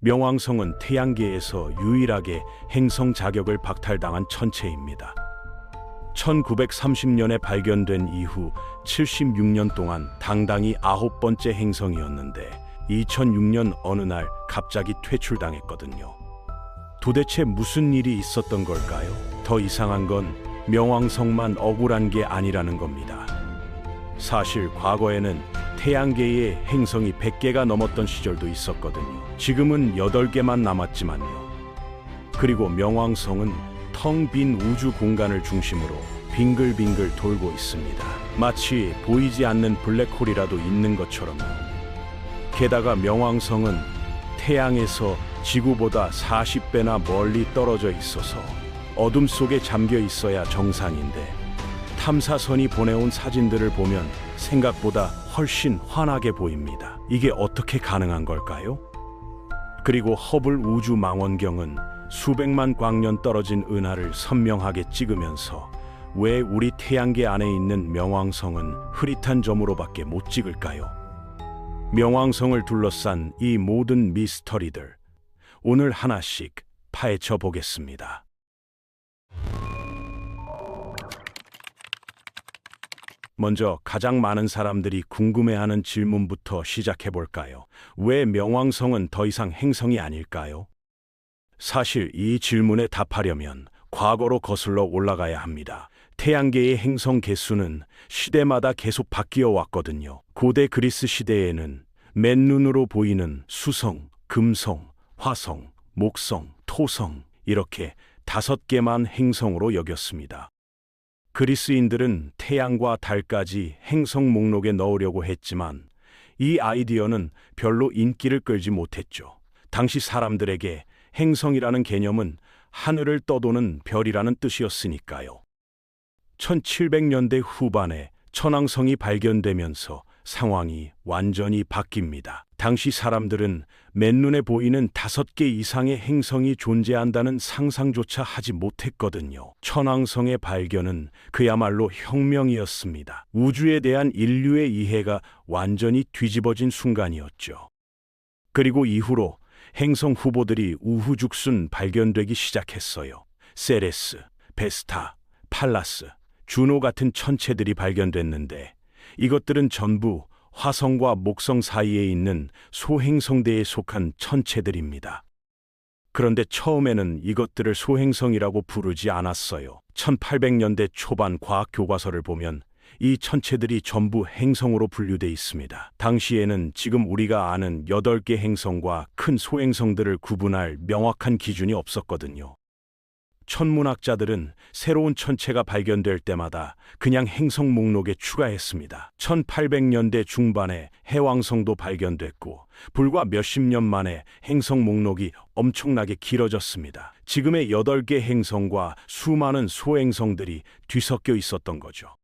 명왕성은 태양계에서 유일하게 행성 자격을 박탈당한 천체입니다. 1930년에 발견된 이후 76년 동안 당당히 9번째 행성이었는데 2006년 어느 날 갑자기 퇴출당했거든요. 도대체 무슨 일이 있었던 걸까요? 더 이상한 건 명왕성만 억울한 게 아니라는 겁니다. 사실 과거에는 태양계에 행성이 100개가 넘었던 시절도 있었거든요. 지금은 8개만 남았지만요. 그리고 명왕성은 텅 빈 우주 공간을 중심으로 빙글빙글 돌고 있습니다. 마치 보이지 않는 블랙홀이라도 있는 것처럼요. 게다가 명왕성은 태양에서 지구보다 40배나 멀리 떨어져 있어서 어둠 속에 잠겨 있어야 정상인데 탐사선이 보내온 사진들을 보면 생각보다 훨씬 환하게 보입니다. 이게 어떻게 가능한 걸까요? 그리고 허블 우주망원경은 수백만 광년 떨어진 은하를 선명하게 찍으면서 왜 우리 태양계 안에 있는 명왕성은 흐릿한 점으로밖에 못 찍을까요? 명왕성을 둘러싼 이 모든 미스터리들, 오늘 하나씩 파헤쳐 보겠습니다. 먼저 가장 많은 사람들이 궁금해하는 질문부터 시작해 볼까요? 왜 명왕성은 더 이상 행성이 아닐까요? 사실 이 질문에 답하려면 과거로 거슬러 올라가야 합니다. 태양계의 행성 개수는 시대마다 계속 바뀌어 왔거든요. 고대 그리스 시대에는 맨눈으로 보이는 수성, 금성, 화성, 목성, 토성 이렇게 5개만 행성으로 여겼습니다. 그리스인들은 태양과 달까지 행성 목록에 넣으려고 했지만 이 아이디어는 별로 인기를 끌지 못했죠. 당시 사람들에게 행성이라는 개념은 하늘을 떠도는 별이라는 뜻이었으니까요. 1700년대 후반에 천왕성이 발견되면서 상황이 완전히 바뀝니다. 당시 사람들은 맨눈에 보이는 5개 이상의 행성이 존재한다는 상상조차 하지 못했거든요. 천왕성의 발견은 그야말로 혁명이었습니다. 우주에 대한 인류의 이해가 완전히 뒤집어진 순간이었죠. 그리고 이후로 행성 후보들이 우후죽순 발견되기 시작했어요. 세레스, 베스타, 팔라스, 주노 같은 천체들이 발견됐는데 이것들은 전부 화성과 목성 사이에 있는 소행성대에 속한 천체들입니다. 그런데 처음에는 이것들을 소행성이라고 부르지 않았어요. 1800년대 초반 과학 교과서를 보면 이 천체들이 전부 행성으로 분류돼 있습니다. 당시에는 지금 우리가 아는 8개 행성과 큰 소행성들을 구분할 명확한 기준이 없었거든요. 천문학자들은 새로운 천체가 발견될 때마다 그냥 행성 목록에 추가했습니다. 1800년대 중반에 해왕성도 발견됐고 불과 몇십 년 만에 행성 목록이 엄청나게 길어졌습니다. 지금의 8개 행성과 수많은 소행성들이 뒤섞여 있었던 거죠.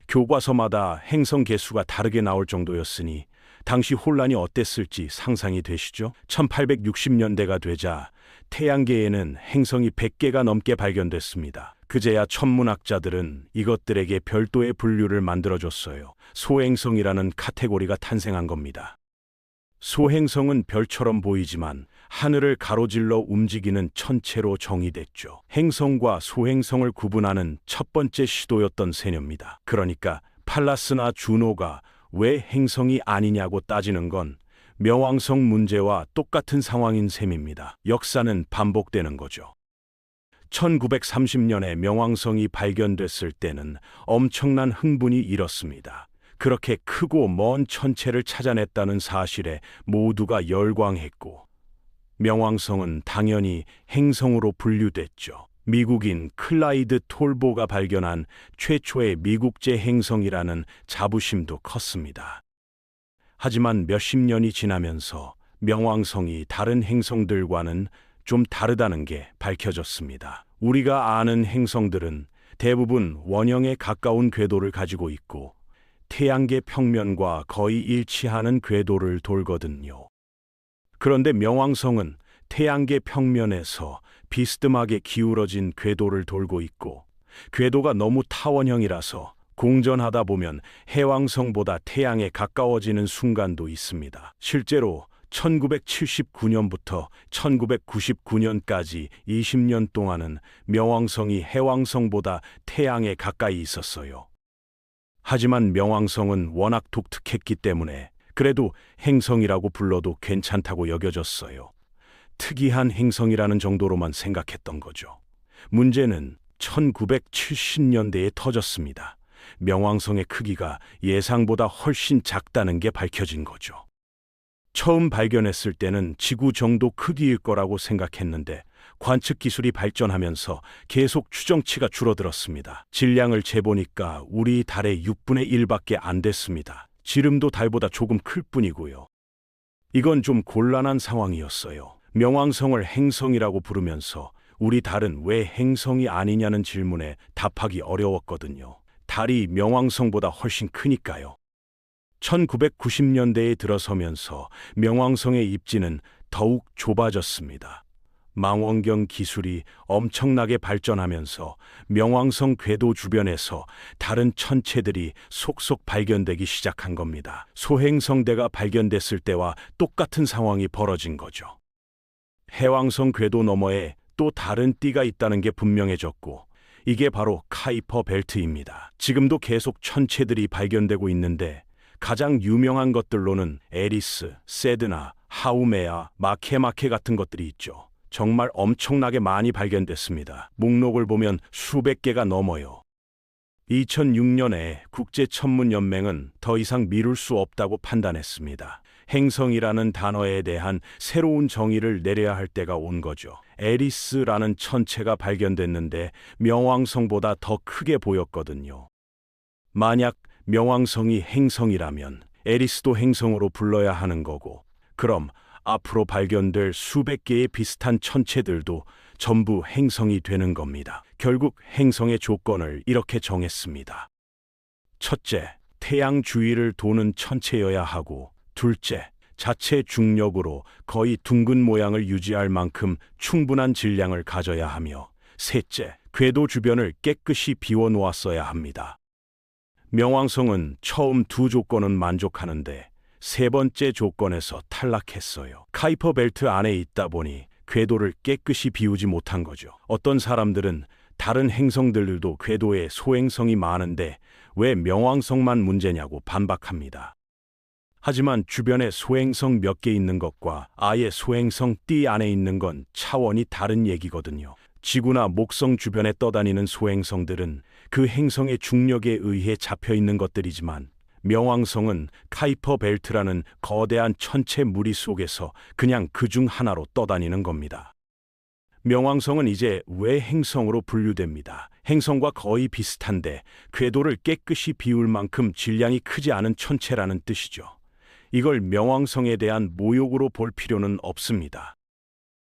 교과서마다 행성 개수가 다르게 나올 정도였으니 당시 혼란이 어땠을지 상상이 되시죠? 1860년대가 되자 태양계에는 행성이 100개가 넘게 발견됐습니다. 그제야 천문학자들은 이것들에게 별도의 분류를 만들어줬어요. 소행성이라는 카테고리가 탄생한 겁니다. 소행성은 별처럼 보이지만 하늘을 가로질러 움직이는 천체로 정의됐죠. 행성과 소행성을 구분하는 첫 번째 시도였던 세뇨입니다. 그러니까 팔라스나 주노가 왜 행성이 아니냐고 따지는 건 명왕성 문제와 똑같은 상황인 셈입니다. 역사는 반복되는 거죠. 1930년에 명왕성이 발견됐을 때는 엄청난 흥분이 일었습니다. 그렇게 크고 먼 천체를 찾아냈다는 사실에 모두가 열광했고 명왕성은 당연히 행성으로 분류됐죠. 미국인 클라이드 톨보가 발견한 최초의 미국제 행성이라는 자부심도 컸습니다. 하지만 몇십 년이 지나면서 명왕성이 다른 행성들과는 좀 다르다는 게 밝혀졌습니다. 우리가 아는 행성들은 대부분 원형에 가까운 궤도를 가지고 있고 태양계 평면과 거의 일치하는 궤도를 돌거든요. 그런데 명왕성은 태양계 평면에서 비스듬하게 기울어진 궤도를 돌고 있고 궤도가 너무 타원형이라서 공전하다 보면 해왕성보다 태양에 가까워지는 순간도 있습니다. 실제로 1979년부터 1999년까지 20년 동안은 명왕성이 해왕성보다 태양에 가까이 있었어요. 하지만 명왕성은 워낙 독특했기 때문에 그래도 행성이라고 불러도 괜찮다고 여겨졌어요. 특이한 행성이라는 정도로만 생각했던 거죠. 문제는 1970년대에 터졌습니다. 명왕성의 크기가 예상보다 훨씬 작다는 게 밝혀진 거죠. 처음 발견했을 때는 지구 정도 크기일 거라고 생각했는데 관측 기술이 발전하면서 계속 추정치가 줄어들었습니다. 질량을 재보니까 우리 달의 6분의 1밖에 안 됐습니다. 지름도 달보다 조금 클 뿐이고요. 이건 좀 곤란한 상황이었어요. 명왕성을 행성이라고 부르면서 우리 달은 왜 행성이 아니냐는 질문에 답하기 어려웠거든요. 달이 명왕성보다 훨씬 크니까요. 1990년대에 들어서면서 명왕성의 입지는 더욱 좁아졌습니다. 망원경 기술이 엄청나게 발전하면서 명왕성 궤도 주변에서 다른 천체들이 속속 발견되기 시작한 겁니다. 소행성대가 발견됐을 때와 똑같은 상황이 벌어진 거죠. 해왕성 궤도 너머에 또 다른 띠가 있다는 게 분명해졌고, 이게 바로 카이퍼 벨트입니다. 지금도 계속 천체들이 발견되고 있는데 가장 유명한 것들로는 에리스, 세드나, 하우메아, 마케마케 같은 것들이 있죠. 정말 엄청나게 많이 발견됐습니다. 목록을 보면 수백 개가 넘어요. 2006년에 국제천문연맹은 더 이상 미룰 수 없다고 판단했습니다. 행성이라는 단어에 대한 새로운 정의를 내려야 할 때가 온 거죠. 에리스라는 천체가 발견됐는데 명왕성보다 더 크게 보였거든요. 만약 명왕성이 행성이라면 에리스도 행성으로 불러야 하는 거고, 그럼 앞으로 발견될 수백 개의 비슷한 천체들도 전부 행성이 되는 겁니다. 결국 행성의 조건을 이렇게 정했습니다. 첫째, 태양 주위를 도는 천체여야 하고, 둘째, 자체 중력으로 거의 둥근 모양을 유지할 만큼 충분한 질량을 가져야 하며, 셋째, 궤도 주변을 깨끗이 비워놓았어야 합니다. 명왕성은 처음 두 조건은 만족하는데 세 번째 조건에서 탈락했어요. 카이퍼 벨트 안에 있다 보니 궤도를 깨끗이 비우지 못한 거죠. 어떤 사람들은 다른 행성들도 궤도에 소행성이 많은데 왜 명왕성만 문제냐고 반박합니다. 하지만 주변에 소행성 몇 개 있는 것과 아예 소행성 띠 안에 있는 건 차원이 다른 얘기거든요. 지구나 목성 주변에 떠다니는 소행성들은 그 행성의 중력에 의해 잡혀 있는 것들이지만, 명왕성은 카이퍼 벨트라는 거대한 천체 무리 속에서 그냥 그중 하나로 떠다니는 겁니다. 명왕성은 이제 외행성으로 분류됩니다. 행성과 거의 비슷한데 궤도를 깨끗이 비울 만큼 질량이 크지 않은 천체라는 뜻이죠. 이걸 명왕성에 대한 모욕으로 볼 필요는 없습니다.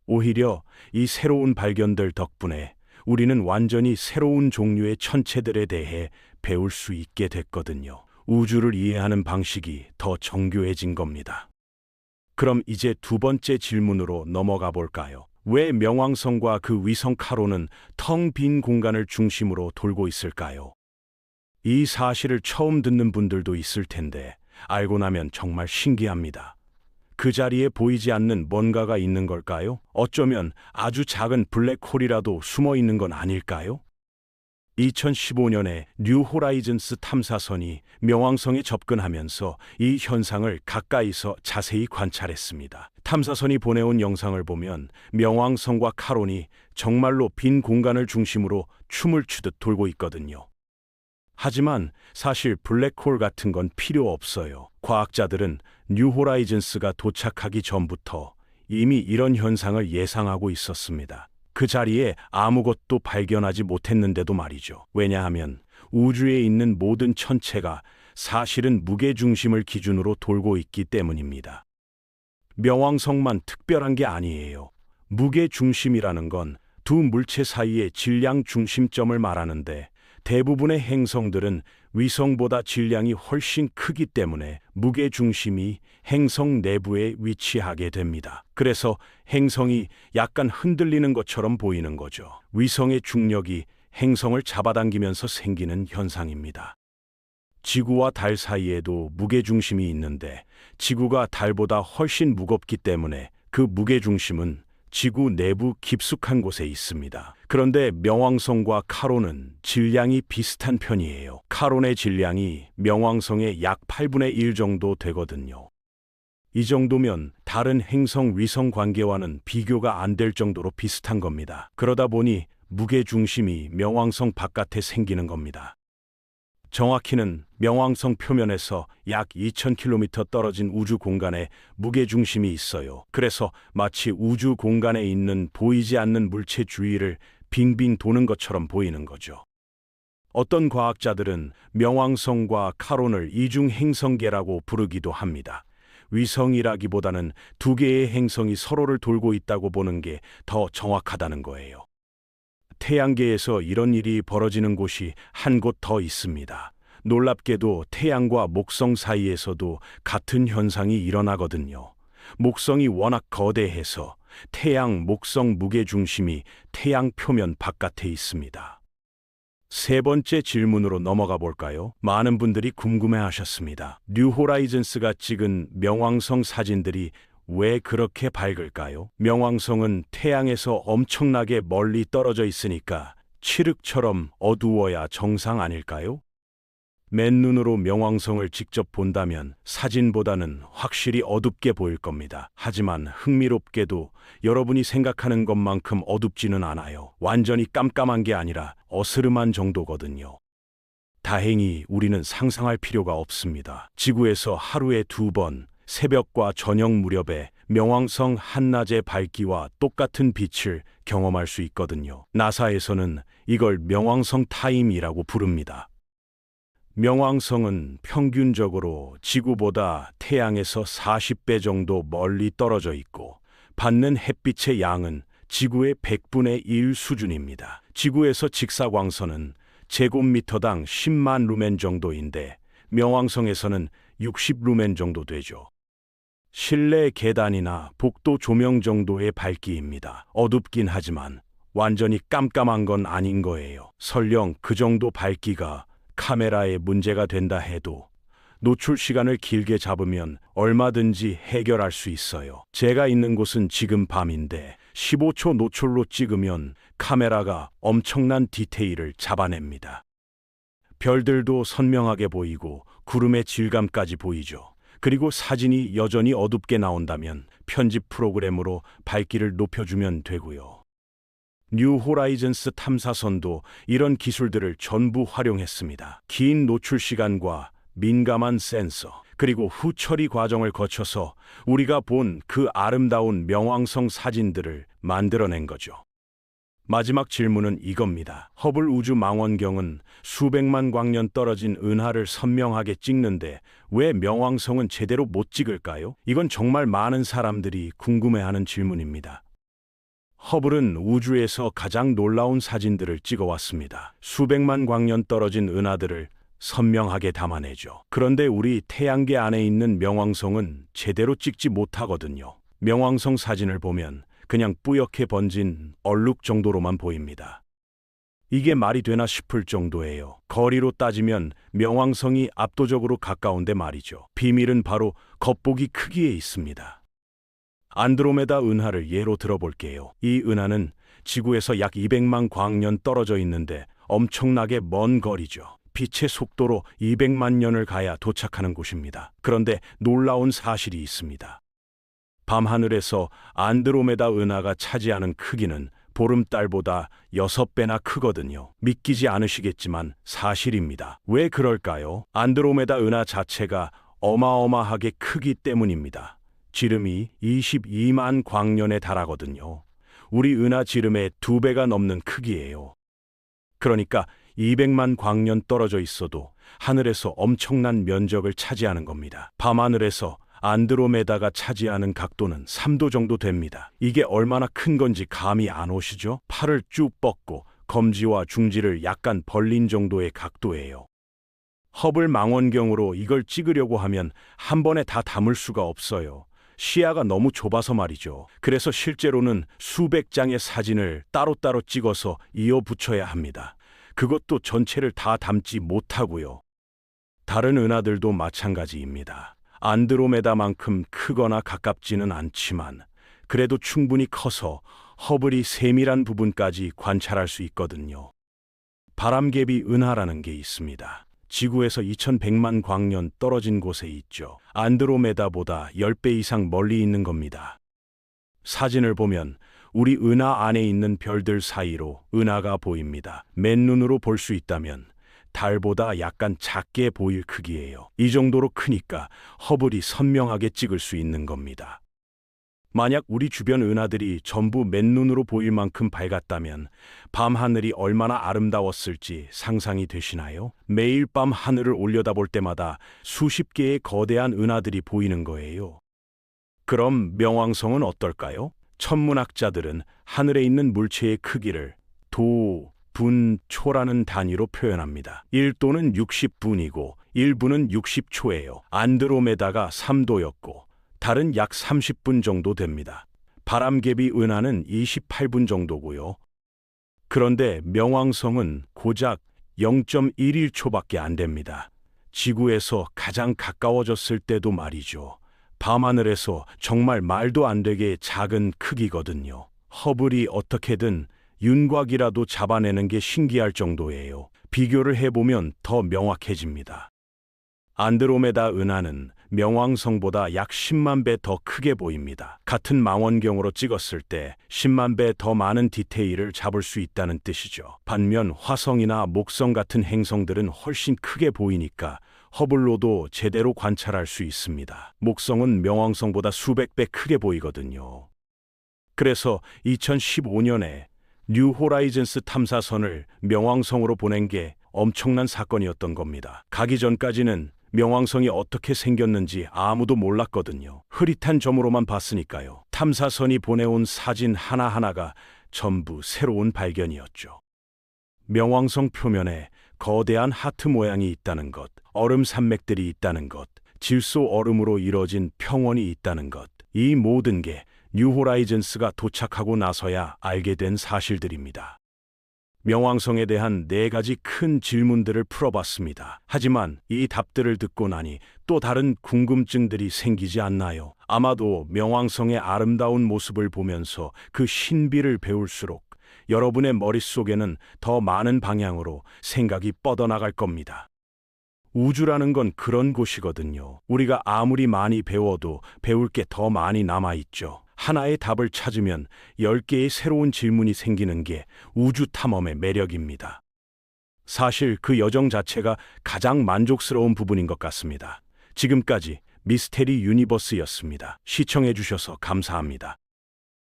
오히려 이 새로운 발견들 덕분에 우리는 완전히 새로운 종류의 천체들에 대해 배울 수 있게 됐거든요. 우주를 이해하는 방식이 더 정교해진 겁니다. 그럼 이제 두 번째 질문으로 넘어가 볼까요? 왜 명왕성과 그 위성 카론은 텅 빈 공간을 중심으로 돌고 있을까요? 이 사실을 처음 듣는 분들도 있을 텐데 알고 나면 정말 신기합니다. 그 자리에 보이지 않는 뭔가가 있는 걸까요? 어쩌면 아주 작은 블랙홀이라도 숨어 있는 건 아닐까요? 2015년에 뉴 호라이즌스 탐사선이 명왕성에 접근하면서 이 현상을 가까이서 자세히 관찰했습니다. 탐사선이 보내온 영상을 보면 명왕성과 카론이 정말로 빈 공간을 중심으로 춤을 추듯 돌고 있거든요. 하지만 사실 블랙홀 같은 건 필요 없어요. 과학자들은 뉴 호라이즌스가 도착하기 전부터 이미 이런 현상을 예상하고 있었습니다. 그 자리에 아무것도 발견하지 못했는데도 말이죠. 왜냐하면 우주에 있는 모든 천체가 사실은 무게중심을 기준으로 돌고 있기 때문입니다. 명왕성만 특별한 게 아니에요. 무게중심이라는 건 두 물체 사이의 질량 중심점을 말하는데, 대부분의 행성들은 위성보다 질량이 훨씬 크기 때문에 무게중심이 행성 내부에 위치하게 됩니다. 그래서 행성이 약간 흔들리는 것처럼 보이는 거죠. 위성의 중력이 행성을 잡아당기면서 생기는 현상입니다. 지구와 달 사이에도 무게중심이 있는데 지구가 달보다 훨씬 무겁기 때문에 그 무게중심은 지구 내부 깊숙한 곳에 있습니다. 그런데 명왕성과 카론은 질량이 비슷한 편이에요. 카론의 질량이 명왕성의 약 8분의 1 정도 되거든요. 이 정도면 다른 행성 위성 관계와는 비교가 안 될 정도로 비슷한 겁니다. 그러다 보니 무게중심이 명왕성 바깥에 생기는 겁니다. 정확히는 명왕성 표면에서 약 2000km 떨어진 우주 공간에 무게중심이 있어요. 그래서 마치 우주 공간에 있는 보이지 않는 물체 주위를 빙빙 도는 것처럼 보이는 거죠. 어떤 과학자들은 명왕성과 카론을 이중 행성계라고 부르기도 합니다. 위성이라기보다는 두 개의 행성이 서로를 돌고 있다고 보는 게 더 정확하다는 거예요. 태양계에서 이런 일이 벌어지는 곳이 한 곳 더 있습니다. 놀랍게도 태양과 목성 사이에서도 같은 현상이 일어나거든요. 목성이 워낙 거대해서 태양, 목성 무게중심이 태양 표면 바깥에 있습니다. 세 번째 질문으로 넘어가 볼까요? 많은 분들이 궁금해 하셨습니다. 뉴 호라이즌스가 찍은 명왕성 사진들이 왜 그렇게 밝을까요? 명왕성은 태양에서 엄청나게 멀리 떨어져 있으니까 칠흑처럼 어두워야 정상 아닐까요? 맨눈으로 명왕성을 직접 본다면 사진보다는 확실히 어둡게 보일 겁니다. 하지만 흥미롭게도 여러분이 생각하는 것만큼 어둡지는 않아요. 완전히 깜깜한 게 아니라 어스름한 정도거든요. 다행히 우리는 상상할 필요가 없습니다. 지구에서 하루에 2번 새벽과 저녁 무렵에 명왕성 한낮의 밝기와 똑같은 빛을 경험할 수 있거든요. 나사에서는 이걸 명왕성 타임이라고 부릅니다. 명왕성은 평균적으로 지구보다 태양에서 40배 정도 멀리 떨어져 있고 받는 햇빛의 양은 지구의 100분의 1 수준입니다. 지구에서 직사광선은 제곱미터당 10만 루멘 정도인데 명왕성에서는 60 루멘 정도 되죠. 실내 계단이나 복도 조명 정도의 밝기입니다. 어둡긴 하지만 완전히 깜깜한 건 아닌 거예요. 설령 그 정도 밝기가 카메라에 문제가 된다 해도 노출 시간을 길게 잡으면 얼마든지 해결할 수 있어요. 제가 있는 곳은 지금 밤인데 15초 노출로 찍으면 카메라가 엄청난 디테일을 잡아냅니다. 별들도 선명하게 보이고 구름의 질감까지 보이죠. 그리고 사진이 여전히 어둡게 나온다면 편집 프로그램으로 밝기를 높여주면 되고요. 뉴 호라이즌스 탐사선도 이런 기술들을 전부 활용했습니다. 긴 노출 시간과 민감한 센서, 그리고 후처리 과정을 거쳐서 우리가 본 그 아름다운 명왕성 사진들을 만들어낸 거죠. 마지막 질문은 이겁니다. 허블 우주 망원경은 수백만 광년 떨어진 은하를 선명하게 찍는데 왜 명왕성은 제대로 못 찍을까요? 이건 정말 많은 사람들이 궁금해하는 질문입니다. 허블은 우주에서 가장 놀라운 사진들을 찍어왔습니다. 수백만 광년 떨어진 은하들을 선명하게 담아내죠. 그런데 우리 태양계 안에 있는 명왕성은 제대로 찍지 못하거든요. 명왕성 사진을 보면 그냥 뿌옇게 번진 얼룩 정도로만 보입니다. 이게 말이 되나 싶을 정도예요. 거리로 따지면 명왕성이 압도적으로 가까운데 말이죠. 비밀은 바로 겉보기 크기에 있습니다. 안드로메다 은하를 예로 들어볼게요. 이 은하는 지구에서 약 200만 광년 떨어져 있는데 엄청나게 먼 거리죠. 빛의 속도로 200만 년을 가야 도착하는 곳입니다. 그런데 놀라운 사실이 있습니다. 밤하늘에서 안드로메다 은하가 차지하는 크기는 보름달보다 6배나 크거든요. 믿기지 않으시겠지만 사실입니다. 왜 그럴까요? 안드로메다 은하 자체가 어마어마하게 크기 때문입니다. 지름이 22만 광년에 달하거든요. 우리 은하 지름의 2배가 넘는 크기예요. 그러니까 200만 광년 떨어져 있어도 하늘에서 엄청난 면적을 차지하는 겁니다. 밤하늘에서 안드로메다가 차지하는 각도는 3도 정도 됩니다. 이게 얼마나 큰 건지 감이 안 오시죠? 팔을 쭉 뻗고 검지와 중지를 약간 벌린 정도의 각도예요. 허블 망원경으로 이걸 찍으려고 하면 한 번에 다 담을 수가 없어요. 시야가 너무 좁아서 말이죠. 그래서 실제로는 수백 장의 사진을 따로따로 찍어서 이어 붙여야 합니다. 그것도 전체를 다 담지 못하고요. 다른 은하들도 마찬가지입니다. 안드로메다만큼 크거나 가깝지는 않지만 그래도 충분히 커서 허블이 세밀한 부분까지 관찰할 수 있거든요. 바람개비 은하라는 게 있습니다. 지구에서 2100만 광년 떨어진 곳에 있죠. 안드로메다보다 10배 이상 멀리 있는 겁니다. 사진을 보면 우리 은하 안에 있는 별들 사이로 은하가 보입니다. 맨눈으로 볼 수 있다면 달보다 약간 작게 보일 크기예요. 이 정도로 크니까 허블이 선명하게 찍을 수 있는 겁니다. 만약 우리 주변 은하들이 전부 맨눈으로 보일 만큼 밝았다면 밤하늘이 얼마나 아름다웠을지 상상이 되시나요? 매일 밤 하늘을 올려다볼 때마다 수십 개의 거대한 은하들이 보이는 거예요. 그럼 명왕성은 어떨까요? 천문학자들은 하늘에 있는 물체의 크기를 도, 분, 초라는 단위로 표현합니다. 1도는 60분이고 1분은 60초예요. 안드로메다가 3도였고 달은 약 30분 정도 됩니다. 바람개비 은하는 28분 정도고요. 그런데 명왕성은 고작 0.11초밖에 안 됩니다. 지구에서 가장 가까워졌을 때도 말이죠. 밤하늘에서 정말 말도 안 되게 작은 크기거든요. 허블이 어떻게든 윤곽이라도 잡아내는 게 신기할 정도예요. 비교를 해보면 더 명확해집니다. 안드로메다 은하는 명왕성보다 약 10만 배 더 크게 보입니다. 같은 망원경으로 찍었을 때 10만 배 더 많은 디테일을 잡을 수 있다는 뜻이죠. 반면 화성이나 목성 같은 행성들은 훨씬 크게 보이니까 허블로도 제대로 관찰할 수 있습니다. 목성은 명왕성보다 수백 배 크게 보이거든요. 그래서 2015년에 뉴 호라이즌스 탐사선을 명왕성으로 보낸 게 엄청난 사건이었던 겁니다. 가기 전까지는 명왕성이 어떻게 생겼는지 아무도 몰랐거든요. 흐릿한 점으로만 봤으니까요. 탐사선이 보내온 사진 하나하나가 전부 새로운 발견이었죠. 명왕성 표면에 거대한 하트 모양이 있다는 것, 얼음 산맥들이 있다는 것, 질소 얼음으로 이뤄진 평원이 있다는 것, 이 모든 게 뉴 호라이즌스가 도착하고 나서야 알게 된 사실들입니다. 명왕성에 대한 4가지 큰 질문들을 풀어봤습니다. 하지만 이 답들을 듣고 나니 또 다른 궁금증들이 생기지 않나요? 아마도 명왕성의 아름다운 모습을 보면서 그 신비를 배울수록 여러분의 머릿속에는 더 많은 방향으로 생각이 뻗어나갈 겁니다. 우주라는 건 그런 곳이거든요. 우리가 아무리 많이 배워도 배울 게 더 많이 남아있죠. 하나의 답을 찾으면 10개의 새로운 질문이 생기는 게 우주 탐험의 매력입니다. 사실 그 여정 자체가 가장 만족스러운 부분인 것 같습니다. 지금까지 미스테리 유니버스였습니다. 시청해 주셔서 감사합니다.